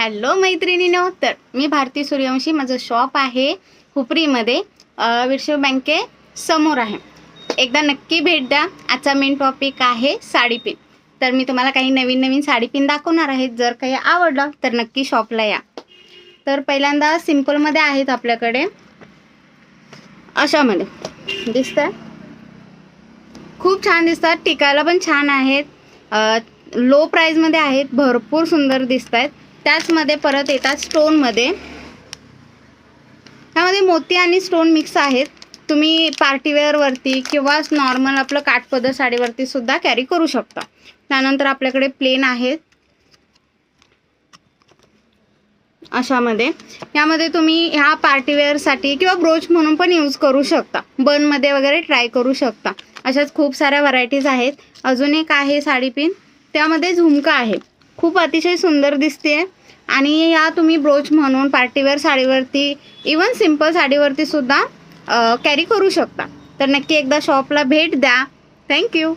Hello मैत्रिणींनो, तर मी भारती सूर्यवंशी. माझं शॉप आहे हुपरीमध्ये, विर्शो बँके समोर आहे. एकदा नक्की भेट द्या. आजचा मेन टॉपिक आहे साडी पिन. तर मी तुम्हाला काही नवीन नवीन साडी पिन दाखवणार आहे. जर काही आवडलं तर नक्की शॉपला या. तर पहिल्यांदा सिंपलमध्ये आहेत आपल्याकडे, अशामध्ये दिसतं, खूप छान दिसतात, टिकायला पण छान आहेत, लो प्राईजमध्ये आहेत, भरपूर सुंदर दिसत आहेत. त्याचमध्ये परत येतात स्टोनमध्ये. त्यामध्ये मोती आणि स्टोन मिक्स आहेत. तुम्ही पार्टीवेअरवरती किंवा नॉर्मल आपलं काठपदर साडीवरती सुद्धा कॅरी करू शकता. त्यानंतर आपल्याकडे प्लेन आहेत अशामध्ये. यामध्ये तुम्ही ह्या पार्टीवेअरसाठी किंवा ब्रोच म्हणून पण यूज करू शकता. बनमध्ये वगैरे ट्राय करू शकता. अशाच खूप साऱ्या व्हरायटीज आहेत. अजून एक आहे साडी पिन, त्यामध्ये झुमका आहे, खूप अतिशय सुंदर दिसते. आणि या तुम्ही ब्रोच म्हणून पार्टीवेअर साडीवरती, इवन सिंपल साडीवरती सुद्धा कॅरी करू शकता. तर नक्की एकदा शॉपला भेट द्या. थँक्यू.